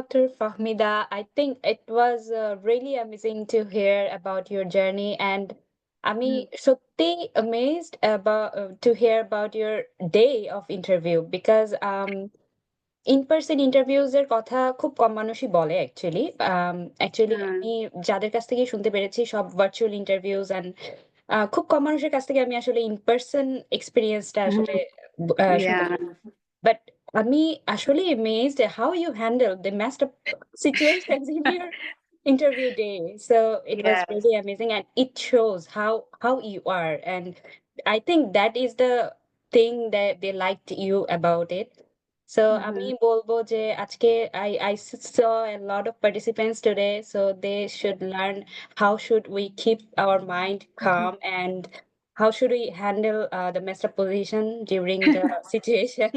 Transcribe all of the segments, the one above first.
Dr. Fahmida. I think it was really amazing to hear about your journey, and আমি সত্যি amazed about to hear about your day of interview because in person interviews এর কথা খুব কম মানুষই বলে actually আমি যাদের কাছ থেকে শুনতে পেরেছি সব ভার্চুয়াল ইন্টারভিউজ এন্ড খুব কম মানুষের কাছ থেকে আমি আসলে ইন পারসন এক্সপেরিয়েন্সটা আসলে শুনতে Yeah. পেরেছি বাট আমি আসলে amazed at how you handle the messed up situations in your interview day. So it was Yes. really amazing and it shows how you are, and I think that is the thing that they liked you about it. So আমি বলবো যে আজকে I saw a lot of participants today, so they should learn how should we keep our mind calm and how should we handle the messed up position during the situation.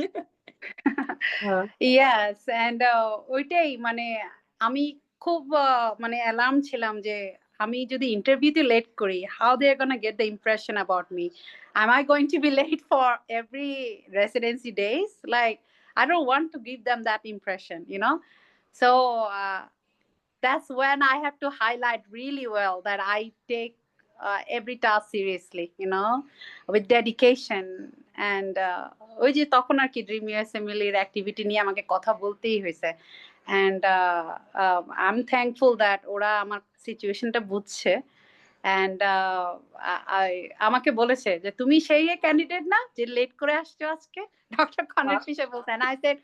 Yes, and ওইটাই মানে আমি খুব মানে alarm ছিলাম যে আমি যদি ইন্টারভিউতে লেট করি, how they are gonna get the impression about me. Am I going to be late for every residency days? Like, I don't want to give them that impression, you know? So that's when I have to highlight really well that I take every task seriously, you know, with dedication. And ওই যে তখন আর কি dream ইউএসএমএল activity নিয়ে আমাকে কথা বলতেই হয়েছে। And I am thankful that ওরা আমার সিচুয়েশনটা বুঝছে। অ্যান্ড আমাকে বলেছে যে তুমি সেই ক্যান্ডিডেট না যে লেট করে আসছো আজকে, ডক্টর কনের ফিশার বলছেন। I said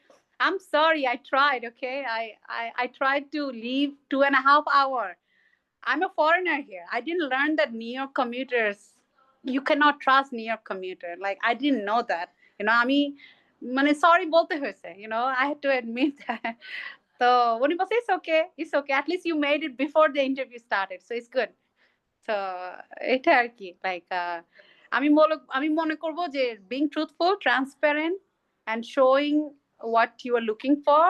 I'm sorry, I tried, okay? I tried to leave 2.5 hour. I'm a foreigner here. I didn't learn that New York commuters, you cannot trust New York commuter. Like, I didn't know that. You know, আমি মানে sorry বলতে হয়েছে, you know, I had to admit that. So when he was, it's okay. At least you made it before the interview started, so it's good. So এটা আর কি like আমি মনে করব যে being truthful, transparent and showing what you are looking for.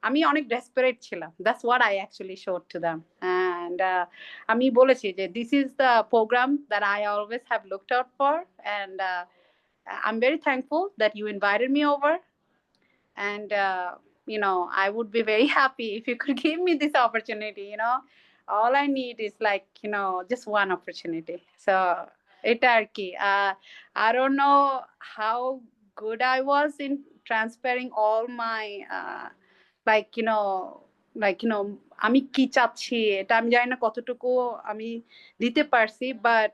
আমি অনেক desperate ছিলাম, that's what I actually showed to them. And আমি বলেছি যে this is the program that I always have looked out for, and I'm very thankful that you invited me over. And you know, I would be very happy if you could give me this opportunity, you know. All I need is, like, you know, just one opportunity. So এটা আর কি I don't know how good I was in transferring all my like you know আমি কি চাচ্ছি এটা আমি জানি না কতটুকু আমি দিতে পারছি, বাট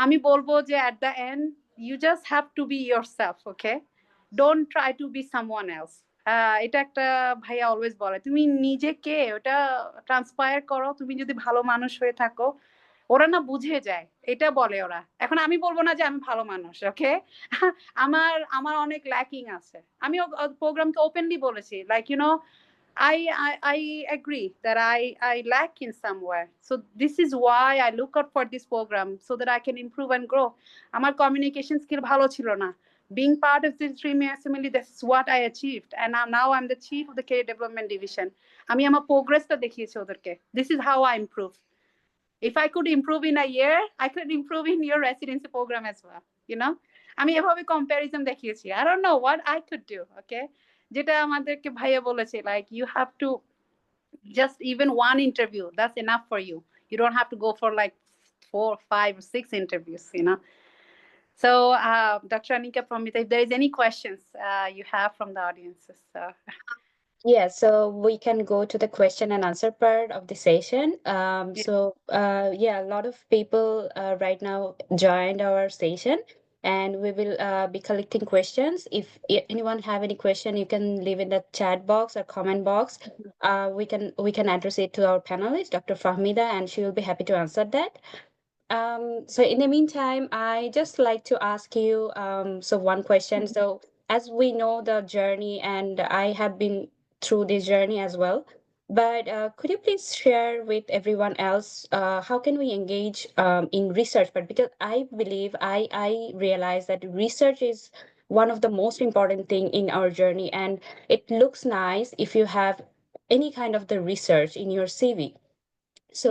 আমি বলবো যে at the end you just have to be yourself, okay? Don't try to be someone else. এটা একটা ভাইয়া অলওয়েজ বলে, তুমি নিজেকে ওটা ট্রান্সপায়ার করো, তুমি যদি ভালো মানুষ হয়ে থাকো ওরা না বুঝে যায়, এটা বলে ওরা। এখন আমি বলবো না যে আমি ভালো মানুষ, ওকে? আমার আমার অনেক ল্যাকিং আছে, আমি প্রোগ্রামকে ওপেনলি বলেছি, like you know, I agree that I lack in somewhere. So this is why I look out for this program so that I can improve and grow. আমার communication skill ভালো ছিল না। Being part of the Dream Assembly, that's what I achieved. And now I'm the chief of the career development division. আমি আমার প্রোগ্রেসটা দেখিয়েছি ওদেরকে। This is how I improve. If I could improve in a year, I could improve in your residency program as well, you know. আমি এভাবে comparison দেখিয়েছি। I don't know what I could do, okay? যেটা আমাদেরকে ভাইয়া বলেছে, like you have to just even one interview, that's enough for you. You don't have to go for like 4, 5, or 6 interviews, you know. So Dr. Anika Promita, if there is any questions you have from the audiences. Yeah, so we can go to the question and answer part of the session. Yeah. So yeah, a lot of people right now joined our session, and we will be collecting questions. If anyone have any question, you can leave in the chat box or comment box. We can address it to our panelist, Dr. Fahmida, and she will be happy to answer that. So in the meantime, I just like to ask you so one question. So as we know the journey, and I have been through this journey as well, but could you please share with everyone else how can we engage in research? But because I believe I realize that research is one of the most important thing in our journey, and it looks nice if you have any kind of the research in your CV. So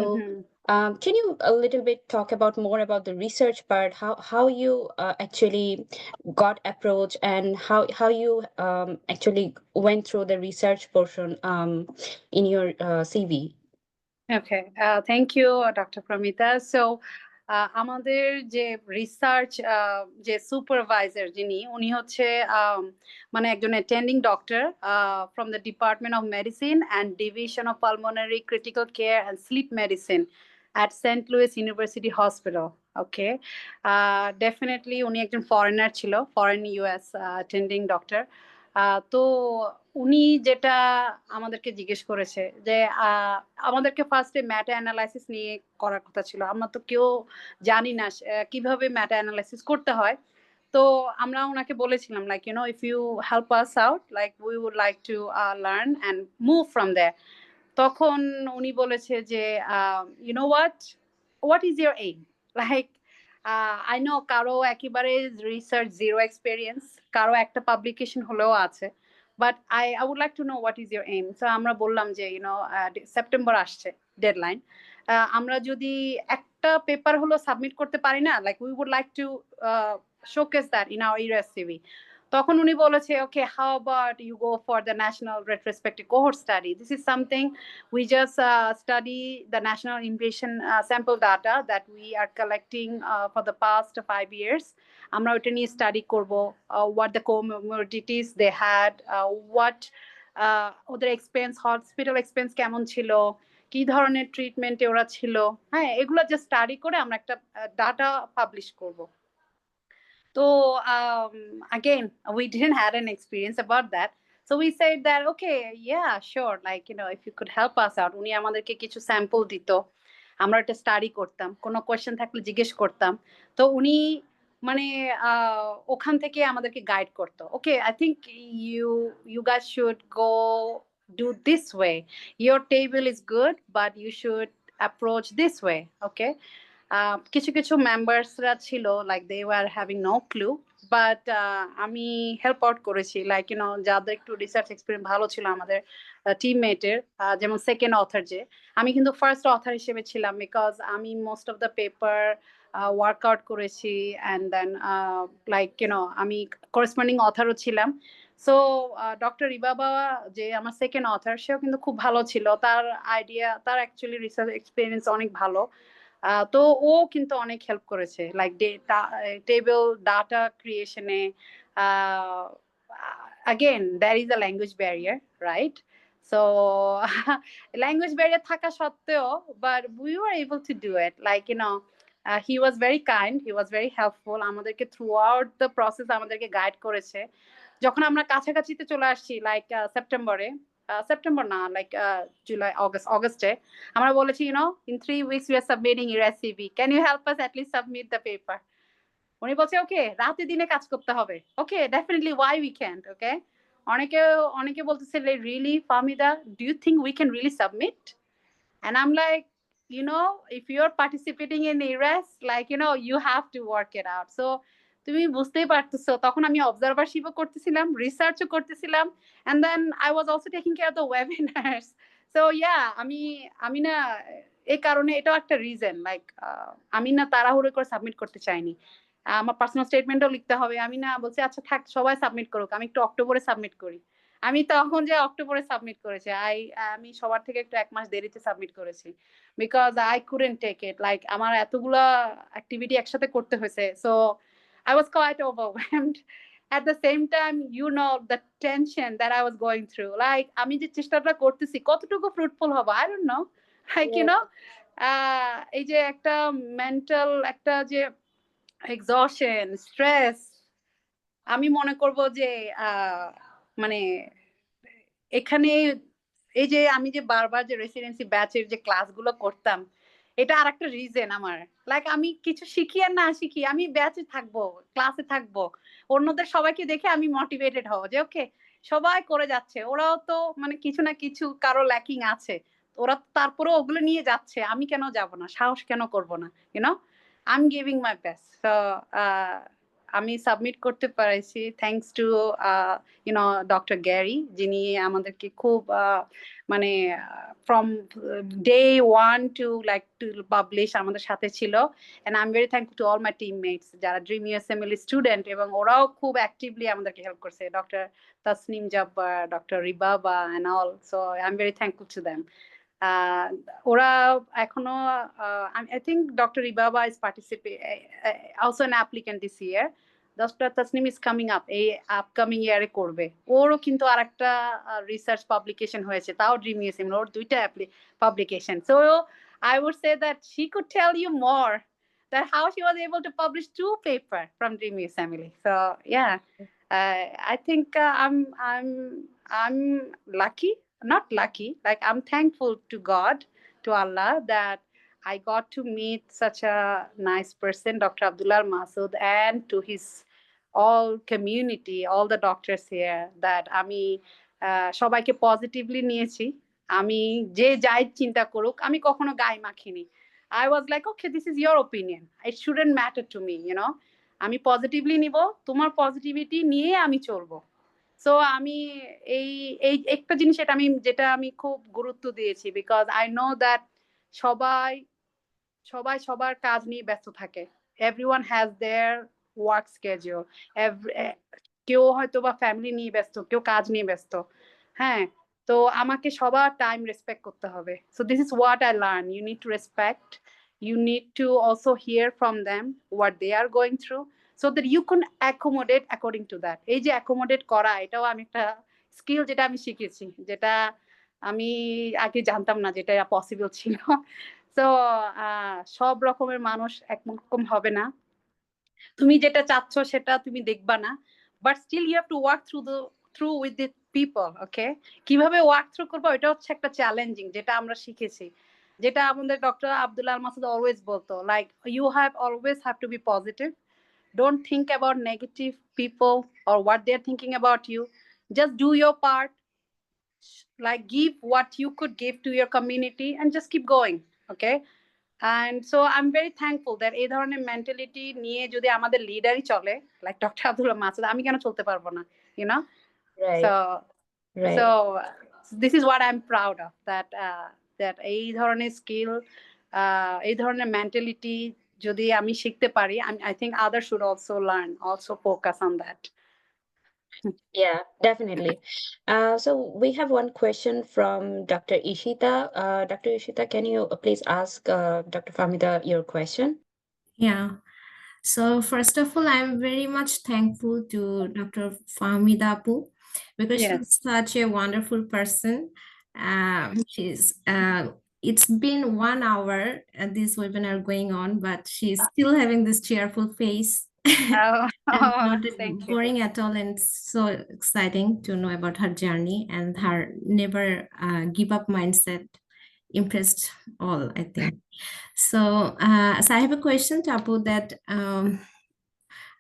Can you a little bit talk about more about the research part? How you actually got approach and how you actually went through the research portion in your CV? Okay, thank you, Dr. Pramita. So, আমাদের যে research যে supervisor যিনি উনি হচ্ছে মানে একজন attending doctor from the department of medicine and division of pulmonary critical care and sleep medicine at Saint Louis University hospital. Okay, definitely উনি একজন ফরেনার ছিল, ফরেন ইউএস অ্যাটেন্ডিং ডক্টর। তো উনি যেটা আমাদেরকে জিজ্ঞেস করেছে যে আমাদেরকে ফার্স্টে ম্যাটা অ্যানালাইসিস নিয়ে করার কথা ছিল। আমরা তো কেউ জানি না কিভাবে ম্যাটা অ্যানালাইসিস করতে হয়। তো আমরা ওনাকে বলেছিলাম like if you help us out like we would like to learn and move from there. তখন উনি বলেছে যে what is your aim, like I know কারো একেবারে রিসার্চ জিরো এক্সপেরিয়েন্স, কারো একটা পাবলিকেশন হলেও আছে, but I would like to know what is your aim. So আমরা বললাম যে সেপ্টেম্বর আসছে ডেডলাইন, আমরা যদি একটা পেপার হলো সাবমিট করতে পারি না, like we would like to showcase that in our US CV. তখন উনি বলেছে okay, how about you go for the national retrospective cohort study. This is something we just study the national invasion sample data that we are collecting for the past 5 years. আমরা ওটা নিয়ে study করব, what the comorbidities they had, what ওদের expense, hospital expense কেমন ছিল, কি ধরনের ট্রিটমেন্টে ওরা ছিল, হ্যাঁ এগুলো জাস্ট স্টাডি করে আমরা একটা ডাটা পাবলিশ করব। So again, we didn't had an experience about that. So we said that, okay, yeah, sure. Like, if you could help us out. উনি আমাদেরকে কিছু স্যাম্পল দিত, আমরা একটা স্টাডি করতাম, কোনো কোয়েশ্চেন থাকলে জিজ্ঞেস করতাম। তো উনি মানে ওখান থেকে আমাদেরকে গাইড করতো। Okay, I think you guys should go do this way, your table is good but you should approach this way. Okay, কিছু কিছু মেম্বার্সরা ছিল like they were having no clue, but আমি হেল্প আউট করেছি, like যাদের একটু research experience ভালো ছিল আমাদের টিমমেটের, যেমন সেকেন্ড অথার, যে আমি কিন্তু ফার্স্ট অথার হিসেবে ছিলাম, বিকজ আমি most of the paper workout করেছি অ্যান্ড দেন লাইক আমি করেসপন্ডিং অথারও ছিলাম। সো ডক্টর রিবাবা যে আমার সেকেন্ড অথার, সেও কিন্তু খুব ভালো ছিল, তার আইডিয়া, তার অ্যাকচুয়ালি রিসার্চ এক্সপিরিয়েন্স অনেক ভালো। তো ও কিন্তু অনেক হেল্প করেছে লাইক টেবিল ডাটা ক্রিয়েশনে। again there is a language barrier, right? So language barrier থাকা সত্ত্বেও, but we were able to do it, like he was very kind, he was very helpful, আমাদেরকে throughout the process আমাদেরকে guide করেছে। যখন আমরা কাছাকাছিতে চলে আসছি লাইক সেপ্টেম্বরে, সেপ্টেম্বর না, লাইক জুলাই অগস্টে আমরা বলেছি in 3 weeks we are submitting your CV, can you help us at least submit the paper? উনি বলছে ওকে, রাতে দিনে কাজ করতে হবে। Okay, definitely, why we can't. Okay, অনেকে অনেকে বলতেছে really Fahmida, do you think we can really submit? And I'm like, if you're participating in ERAS, like, you have to work it out. So তুমি বুঝতেই পারতেছো, তখন আমি অবজারভারশিপও করতেছিলাম, রিসার্চও করতেছিলাম, and then I was also taking care of the webinars. So yeah, আমি না এই কারণে এটাও একটা রিজন, লাইক আমি না তাড়াহুড়ো করে সাবমিট করতে চাইনি। আমার পার্সোনাল স্টেটমেন্টও লিখতে হবে, আমি না বলছি আচ্ছা থাক সবাই সাবমিট করুক, আমি একটু অক্টোবরে সাবমিট করি। আমি তখন যে অক্টোবরে সাবমিট করেছি, আমি সবার থেকে একটু 1 মাস দেরিতে সাবমিট করেছি, because I couldn't take it, like আমার এতগুলা অ্যাক্টিভিটি একসাথে করতে হয়েছে। So I was quite overwhelmed. at the same time, the tension that I was going through, like আমি যে চেষ্টাটা করতেছি কতটুকু ফ্রুটফুল হবে, I don't know, like এই যে একটা মেন্টাল একটা যে এক্সশন, স্ট্রেস, আমি মনে করব যে মানে এখানে এই যে আমি যে বারবার যে রেসিডেন্সি ব্যাচের যে ক্লাসগুলো করতাম, এটা আর একটা রিজন আমার, লাইক আমি কিছু শিখি আর না শিখি, আমি ব্যাচে থাকবো, ক্লাসে থাকবো, অন্যদের সবাইকে দেখে আমি মোটিভেটেড হব যে ওকে সবাই করে যাচ্ছে, ওরাও তো মানে কিছু না কিছু কারো ল্যাকিং আছে, ওরা তারপরে ওগুলো নিয়ে যাচ্ছে, আমি কেন যাব না, সাহস কেন করব না, I am giving my best. So আমি সাবমিট করতে পারছি থ্যাঙ্কস টু ডক্টর গ্যারি, যিনি আমাদেরকে খুব মানে from day one to like to publish আমাদের সাথে ছিল। And I am very thankful to all my teammates যারা ড্রিম ইউএসএমএল স্টুডেন্ট, এবং ওরাও খুব অ্যাক্টিভলি আমাদেরকে হেল্প করছে, ডক্টর তাসনিম জব্বার, ডক্টর রিবাবা and all. So I am very thankful to them. ওরা এখনো I think Dr. Ribaba is also an applicant this year. Dr. Tasnim is coming up, এই upcoming ইয়ারে করবে। ওরও কিন্তু আরেকটা রিসার্চ পাবলিকেশন হয়েছে, তাও ড্রিম ইউএসএম, ওর দুইটা publication. So I would say that she could tell you more that how she was able to publish 2 papers from Dream Youth Family. So yeah, I think I'm lucky, not lucky, like I'm thankful to God, to Allah, that I got to meet such a nice person, Dr. Abdullah Masood, and to his all community, all the doctors here, that আমি সবাইকে positively নিয়েছি। আমি যে যাই চিন্তা করুক, আমি কখনো গায়ে মাখিনি। I was like, okay, this is your opinion, it shouldn't matter to me, you know. আমি পজিটিভলি নিব, তোমার পজিটিভিটি নিয়ে আমি চলবো। সো আমি এই এই একটা জিনিস যেটা আমি খুব গুরুত্ব দিয়েছি, বিকজ আই নো দ্যাট সবাই সবাই সবার কাজ নিয়ে ব্যস্ত থাকে। Everyone has their work schedule, কেউ হয়তো বা ফ্যামিলি নিয়ে ব্যস্ত, কেউ কাজ নিয়ে ব্যস্ত। হ্যাঁ, তো আমাকে সবার টাইম রেসপেক্ট করতে হবে। So this is what I learn, you need to respect, you need to also hear from them what they are going through, so that you can accommodate according to that. এই যে accommodate করা, এটাও আমি একটা skill যেটা আমি শিখেছি, যেটা আমি আগে জানতাম না যেটা পসিবল ছিল। তো সব রকমের মানুষ একরকম হবে না, তুমি যেটা চাচ্ছ সেটা তুমি দেখবা না, but still you have to work through with the people. Okay, কিভাবে ওয়ার্ক থ্রু করবো, এটা হচ্ছে একটা চ্যালেঞ্জিং, যেটা আমরা শিখেছি, যেটা আমাদের ডক্টর আব্দুল্লাহ মাসুদ অলওয়েজ বলতো, like you have always have to be positive, don't think about negative people or what they're thinking about you, just do your part, like give what you could give to your community and just keep going. Okay, and so I'm very thankful that এই ধরনের mentality নিয়ে যদি আমাদের লিডারই চলে, like doctor Abdullah Masud, আমি কেন চলতে পারবো না, you know? Right, So right. so this is what I'm proud of, that that এই ধরনের স্কিল, এই ধরনের মেন্টালিটি যদি আমি শিখতে পারি, I think others should also learn, also focus on that. Yeah, definitely. So we have one question from Dr. Ishita. Dr. Ishita, can you please ask Dr. Fahmida your question? Yeah. So first of all, I'm very much thankful to Dr. Fahmida Apu, because Yes. she's such a wonderful person. It's been 1 hour this webinar going on, but she's still having this cheerful face. Oh, And not thank you. boring at all, and so exciting to know about her journey and her never give up mindset. Impressed all, I think. So I have a question to Apu, that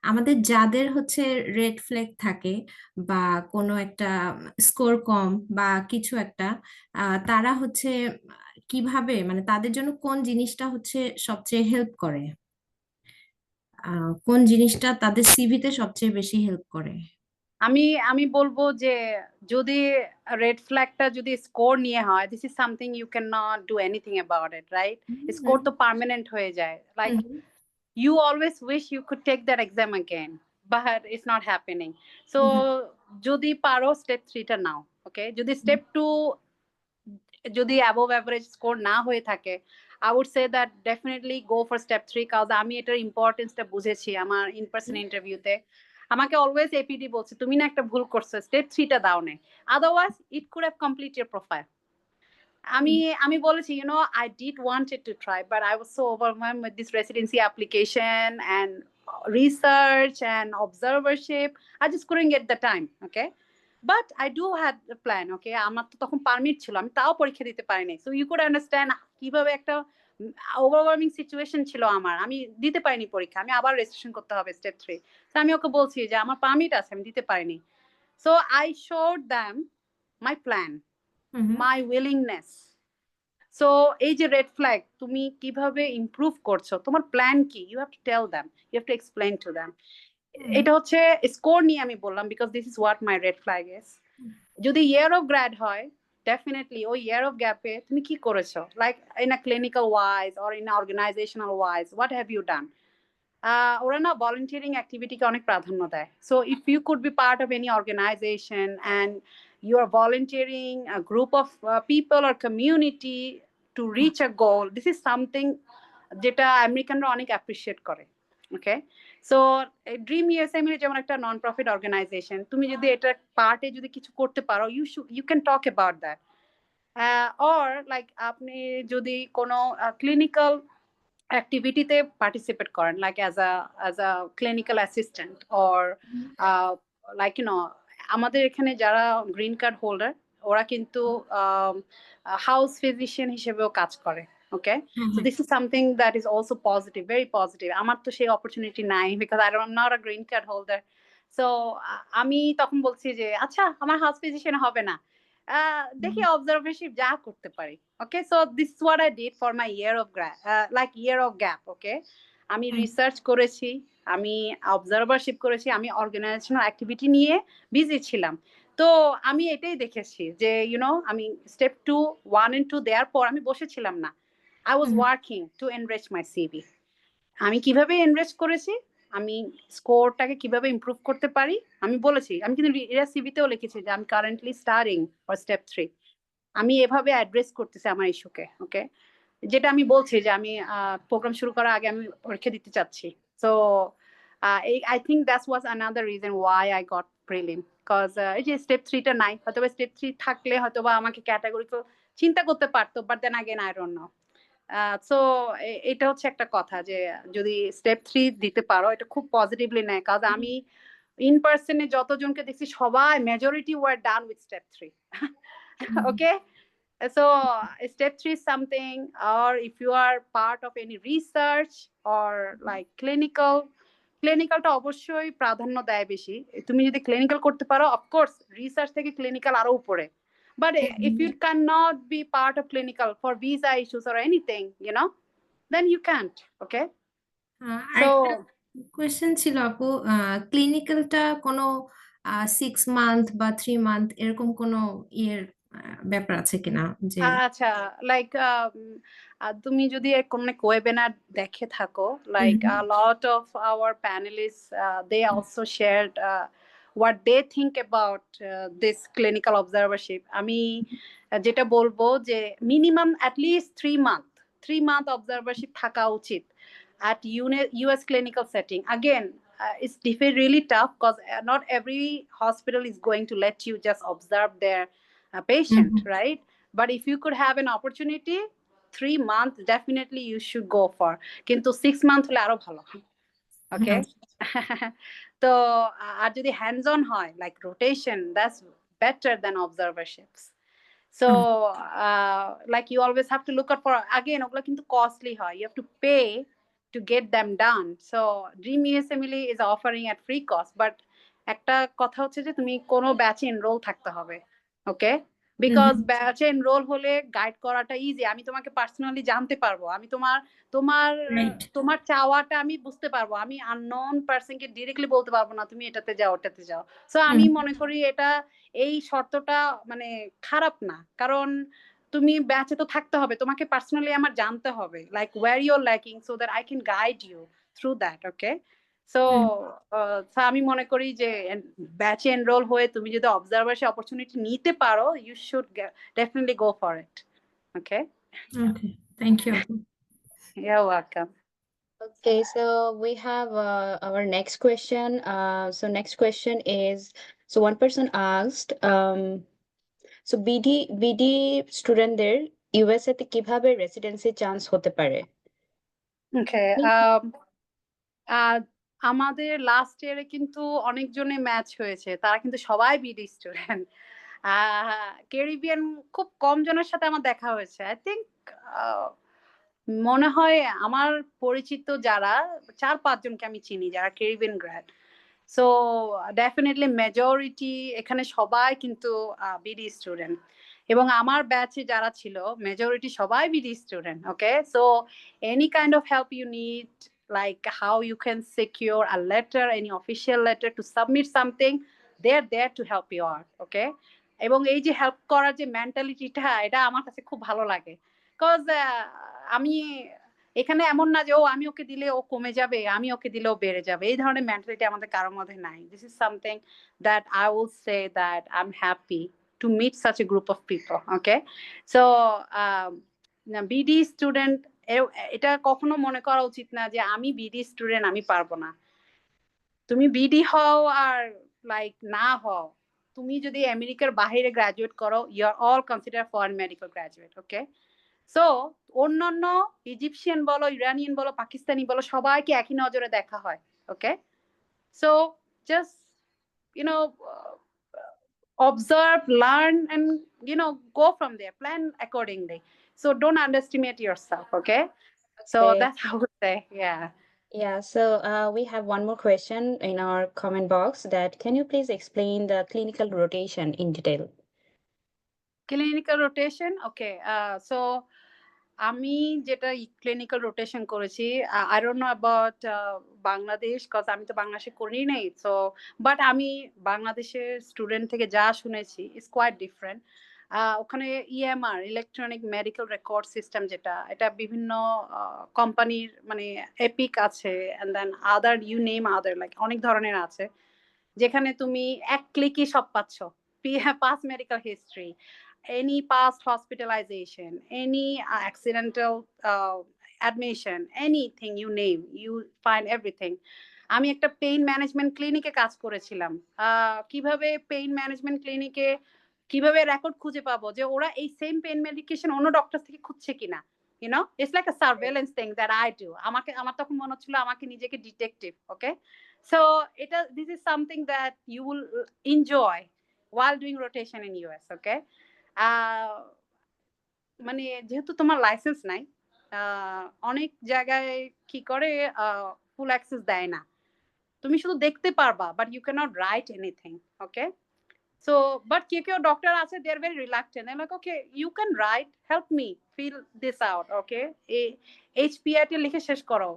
আমাদের যাদের হচ্ছে red flag থাকে বা কোনো একটা score কম বা কিছু একটা, তারা হচ্ছে কিভাবে, মানে তাদের জন্য কোন জিনিসটা হচ্ছে সবচেয়ে হেল্প করে, কোন জিনিসটা তাদের সিভিতে সবচেয়ে বেশি হেল্প করে? আমি বলবো যে যদি রেড ফ্ল্যাগটা যদি স্কোর নিয়ে হয়, this is something you can not do anything about it, right? Score তো পার্মানেন্ট হয়ে যায়, like you always wish you could take that exam again, but it's not happening. So যদি পারো স্টেপ 3টা নাও। ওকে, যদি স্টেপ 2 যদি অ্যাবভ অ্যাভারেজ স্কোর না হয়ে থাকে, I would say that definitely go for step 3, কারণ আমি এটার ইম্পর্টেন্সটা বুঝেছি আমার ইন পার্সন ইন্টারভিউতে। আমাকে অলওয়েজ এপিডি বলছে, তুমি না একটা ভুল করছো, স্টেপ 3টা দাও না, otherwise it could have complete your profile. আমি বলেছি, you know, I did wanted to try, but I was so overwhelmed with this residency application and research and observership, I just couldn't get the time. Okay, but I do had the plan. Okay, আমার তো তখন permit ছিল, আমি তাও পরীক্ষা দিতে পারিনি। So you could understand কিভাবে একটা ওভারওয়েলমিং সিচুয়েশন ছিল আমার, আমি দিতে পারিনি পরীক্ষা, আমি আবার রেজিস্ট্রেশন করতে হবে স্টেপ 3। তো আমি ওকে বলছি যে আমার পারমিট আছে, আমি দিতে পারিনি। So I showed them my plan, my willingness. So এই যে রেড ফ্ল্যাগ, তুমি কিভাবে ইমপ্রুভ করছো, তোমার প্ল্যান কি, you have to tell them, you have to explain to them. এটা হচ্ছে স্কোর নিয়ে আমি বললাম, because this is what my red flag is. যদি ইয়ার অফ গ্র্যাড হয়, ডেফিনেটলি ওই ইয়ার অফ গ্যাপে তুমি কি করেছো, like in a clinical wise or in organizational wise, what have you done. ওরা না ভলেন্টিয়ারিং অ্যাক্টিভিটিকে অনেক প্রাধান্য দেয়। So if you could be part of any organisation and you are volunteering a group of people or community to reach a goal, this is something যেটা আমেরিকানরা অনেক appreciate করে। ওকে, সো ড্রিম ইউএসএমএ যেমন একটা নন প্রফিট অর্গানাইজেশন, তুমি যদি এটা পার্টে যদি কিছু করতে পারো, you can talk about that. Or like আপনি যদি কোনো ক্লিনিক্যাল অ্যাক্টিভিটিতে পার্টিসিপেট করেন, like as a clinical assistant or like আমাদের এখানে যারা গ্রিন কার্ড হোল্ডার ওরা কিন্তু হাউস ফিজিশিয়ান হিসেবেও কাজ করে। Okay, so this is something that is also positive, very positive. আমার তো সেই অপরচুনিটি নাই, because I am not a green card holder. So আমি তখন বলছি যে আচ্ছা আমার হাউস ফিজিশিয়ান হবে না, দেখি অবজারভেশন যা করতে পারি। Okay, so this is what I did for my year of year of gap. Okay, আমি রিসার্চ করেছি, আমি অবজারভারশিপ করেছি, আমি অর্গানাইজেশনাল অ্যাক্টিভিটি নিয়ে বিজি ছিলাম। তো আমি এটাই দেখেছি যে আমি স্টেপ 2, 1 and 2 দেওয়ার পর আমি বসেছিলাম না, I was working to enrich my CV. আমি কিভাবে এনরিচ করেছি, আমি স্কোরটাকে কিভাবে ইমপ্রুভ করতে পারি আমি বলেছি। আমি কিন্তু এরা সিভিতেও লিখেছি যে আমি কারেন্টলি স্টাডিং ফর স্টেপ 3। আমি এভাবে অ্যাড্রেস করতেছি আমার ইস্যুকে। ওকে, যেটা আমি বলছি যে আমি প্রোগ্রাম শুরু করার আগে আমি পরীক্ষা দিতে চাচ্ছি। So I think that was another reason why I got prelim, because এই যে স্টেপ 3টা নাই, হয়তো স্টেপ 3 থাকলে হয়তো বা আমাকে ক্যাটাগরি তো চিন্তা করতে পারতো, but then again I don't know. So এটা হচ্ছে একটা কথা যে যদি স্টেপ 3 দিতে পারো এটা খুব পজিটিভলি নেয়, কাজ আমি ইন পার্সনে যতজনকে দেখছি সবাই majority were done with step 3। Okay, so step 3 is something, or if you are part of any research or like ক্লিনিক্যালটা অবশ্যই প্রাধান্য দেয় বেশি। তুমি যদি ক্লিনিক্যাল করতে পারো, অফকোর্স রিসার্চ থেকে ক্লিনিক্যাল আরো উপরে, but if you cannot be part of clinical for visa issues or anything, then you can't. Okay, so question ছিল আপু, ক্লিনিক্যালটা কোনো 6 মান্থ বা 3 মান্থ এরকম কোনো ইয়ের ব্যাপার আছে কিনা যে আচ্ছা, লাইক তুমি যদি কোনো ওয়েবিনার দেখে থাকো, like a lot of our panelists they also shared what they think about this clinical observership. আমি যেটা বলবো যে minimum at least 3 month observership থাকা উচিত at US clinical setting. Again, it's really tough because not every hospital is going to let you just observe their patient, right? But if you could have an opportunity, 3 months definitely you should go for. কিন্তু 6 months হলে আরো ভালো। Okay, তো আর যদি hands on হয় like rotation, that's better than observerships. So like you always have to look out for, again ওগুলো কিন্তু costly হয়, you have to pay to get them done. So Dream USMLE is offering at free cost, but একটা কথা হচ্ছে যে তুমি কোনো ব্যাচে এনরোল থাকতে হবে। ওকে, বিকজ ব্যাচে এনরোল হলে গাইড করাটা ইজি, আমি তোমাকে পার্সোনালি জানতে পারবো, আমি তোমার তোমার তোমার চাওয়াটা আমি বুঝতে পারবো, আমি আননোন পার্সনকে ডিরেক্টলি বলতে পারবো না তুমি এটাতে যাও ওটাতে যাও। সো আমি মনে করি এটা এই শর্তটা মানে খারাপ না, কারণ তুমি ব্যাচে তো থাকতে হবে, তোমাকে পার্সোনালি আমার জানতে হবে like where you are lacking so that I can guide you through that. Okay, so আমি মনে করি যে ব্যাচে এনরোল হয়ে তুমি যদি অবজারভারশিপ অপরচুনিটি নিতে পারো, you should definitely go for it. Okay, okay, thank you. You are welcome. Okay, so we have our next question. So next question is, so one person asked, so BD স্টুডেন্টদের USA তে কিভাবে residency chance হতে পারে? ওকে, আমাদের last ইয়ারে কিন্তু অনেকজনে match হয়েছে, তারা কিন্তু সবাই বিডি স্টুডেন্ট। ক্যারিবিয়ান খুব কম জনের সাথে আমার দেখা হয়েছে। আই থিঙ্ক মনে হয় আমার পরিচিত যারা 4-5 জনকে আমি চিনি যারা Caribbean grad. So definitely majority এখানে সবাই কিন্তু বিডি স্টুডেন্ট, এবং আমার ব্যাচে যারা ছিল মেজরিটি সবাই BD student. Okay, so any kind of help you need, like how you can secure a letter, any official letter to submit something, they're there to help you out. Okay, এবং এই যে help করার যে মেন্টালিটিটা, এটা আমার কাছে খুব ভালো লাগে। কজ আমি এখানে এমন না যে ও আমি ওকে দিলে ও কমে যাবে, আমি ওকে দিলে ও বেড়ে যাবে, এই ধরনের মেন্টালিটি আমাদের কারোর মধ্যে নাই। This is something that I will say that I am happy to meet such a group of people. Okay, so BD student, এটা কখনো মনে করা উচিত না যে আমি বিডি স্টুডেন্ট, আমি পারবো না। তুমি বিডি হও আর লাইক না হও, তুমি যদি আমেরিকার বাইরে গ্রাজুয়েট করো, you are all consider foreign medical graduate. Okay, so অন্যান্য ইজিপশিয়ান বলো, ইরানিয়ান বলো, পাকিস্তানি বলো, সবাইকে একই নজরে দেখা হয়। Okay, so just you know observe, learn, and go from there, plan accordingly. So don't underestimate yourself. Okay, so Okay. that's how I would say. Yeah. Yeah, so we have one more question in our comment box that can you please explain the clinical rotation in detail? Clinical rotation. Okay, so আমি যেটা clinical rotation করেছি, I don't know about Bangladesh, cause আমি তো বাংলাদেশে করি নাই। So but আমি বাংলাদেশের স্টুডেন্ট থেকে যা শুনেছি ইটস কোয়াইট ডিফারেন্ট। ওখানে EMR, electronic medical record system, যেটা এটা বিভিন্ন কোম্পানির, মানে এপিক আছে, and then other you name other, like অনেক ধরনের আছে, যেখানে তুমি এক ক্লিকই সব পাচ্ছ। Past medical history, any past hospitalization, any accidental admission, anything you name, you find everything. আমি একটা পেইন ম্যানেজমেন্ট ক্লিনিকে কাজ করেছিলাম। কিভাবে পেইন ম্যানেজমেন্ট ক্লিনিকে কিভাবে রেকর্ড খুঁজে পাবো যে ওরা এই সেম পেইন মেডিকেশন অন্য ডক্টর থেকে খুঁজছে কিনা, it's like a surveillance thing that I do. আমার তখন মনে হচ্ছিল আমাকে নিজেকে ডিটেকটিভ। ওকে, সো এটা this is something that you will enjoy while doing rotation in US. Okay, মানে যেহেতু তোমার লাইসেন্স নাই, অনেক জায়গায় কি করে ফুল অ্যাক্সেস দেয় না, তুমি শুধু দেখতে পারবা but you can't write anything. Okay, so but কেউ ডক্টর আছে, they are very reluctant, like okay you can write, help me fill this out. Okay, HPIT লিখে শেষ করো,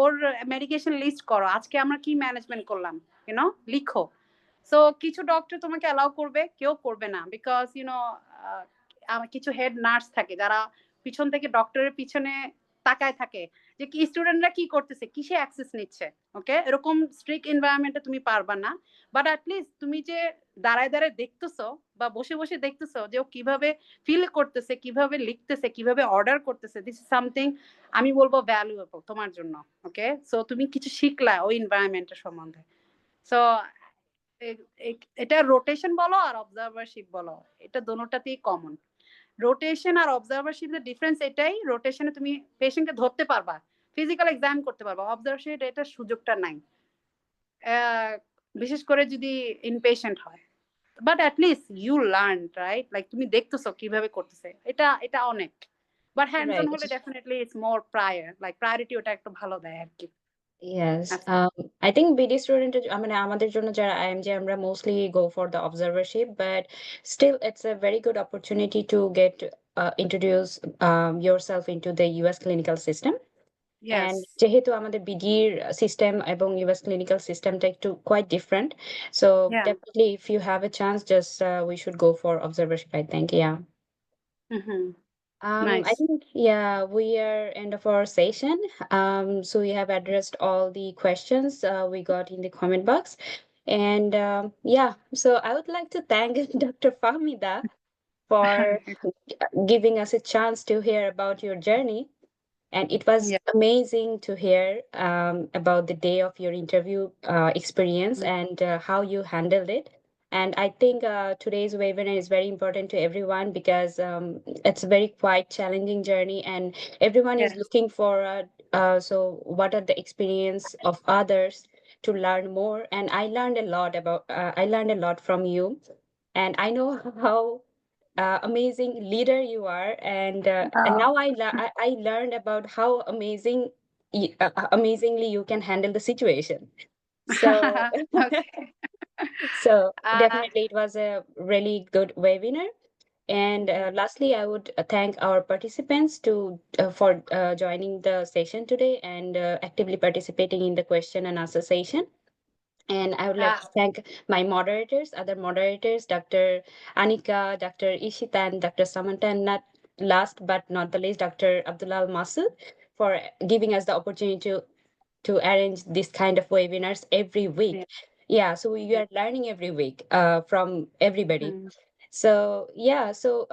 ওর মেডিকেশন লিস্ট করো, আজকে আমরা কি ম্যানেজমেন্ট করলাম, লিখো। সো কিছু ডক্টর তোমাকে অ্যালাউ করবে, কেউ করবে না, বিকজ কিছু হেড নার্স থাকে যারা পিছন থেকে ডক্টরের পিছনে তাকায় থাকে যে কি স্টুডেন্টরা কি করতেছে, কিসে অ্যাক্সেস নিচ্ছে। ওকে, এরকম স্ট্রিক্ট এনভায়রনমেন্টে তুমি পারবা না, বাট অ্যাটলিস্ট তুমি যে দাঁড়ায় দাঁড়ায় দেখতেছো বা বসে বসে দেখতেছো যে ও কিভাবে ফিল করতেছে, কিভাবে লিখতেছে, কিভাবে অর্ডার করতেছে, দিস ইজ সামথিং আমি বলবো ভ্যালুয়েবল তোমার জন্য। ওকে, সো তুমি কিছু শিখলা ওই এনভায়রনমেন্টের সম্বন্ধে। সো এটা রোটেশন বলো আর অবজারভারশিপ বলো, এটা দোনোটাতেই কমন। রোটেশন আর অবজারভারশিপের ডিফারেন্স এটাই, রোটেশনে তুমি পেশেন্টকে ধরতে পারবা, ফিজিক্যাল এক্সাম করতে পারবা, অবজারভারশিপ এটার সুযোগটা নাই, বিশেষ করে যদি ইনপেশেন্ট হয়। But at least you learn, right, like তুমি দেখতেছো কিভাবে করতেছে, এটা অনেক। বাট হ্যান্ডস অন হলে definitely it's more prior, like priority ওটা একটু ভালো দেয় আর কি। Yes, I think BD student, I mean, আমাদের জন্য যারা IMG, আমরা mostly go for the observership, but still it's a very good opportunity to get introduce yourself into the US clinical system. And যেহেতু আমাদের বিডির সিস্টেম এবং US clinical systemটা একটু quite different, so definitely if you have a chance, just we should go for observership, I think. Yeah. Nice. I think, yeah, we are end of our session. So we have addressed all the questions we got in the comment box. And yeah, so I would like to thank Dr. Fahmida for giving us a chance to hear about your journey. And it was amazing to hear about the day of your interview experience and how you handled it. And I think today's webinar is very important to everyone because it's a very quite challenging journey, and everyone is looking for so what are the experience of others to learn more. And I learned a lot from you, and I know how amazing leader you are, and now I learned about how amazingly you can handle the situation. So so definitely it was a really good webinar, And lastly, I would thank our participants for joining the session today and actively participating in the question and answer session. And I would like to thank my moderators, other moderators, Dr. Anika, Dr. Ishita, and Dr. Samantha, and not last but not the least, Dr. Abdullah Masood, for giving us the opportunity to arrange this kind of webinars every week. Yeah, so we are learning every week from everybody. So yeah, so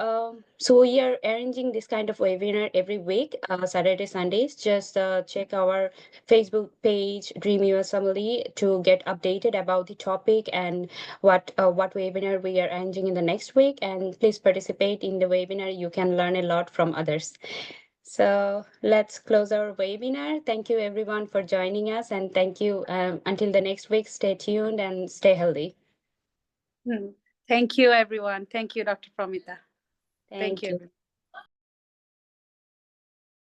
we are arranging this kind of webinar every week, Saturday, Sundays. Just check our Facebook page, Dream US Family, to get updated about the topic and what webinar we are arranging in the next week. And please participate in the webinar. You can learn a lot from others. So let's close our webinar. Thank you everyone for joining us, and thank you. Until the next week, stay tuned and stay healthy. Thank you, everyone. Thank you, Dr. Pramita. Thank you.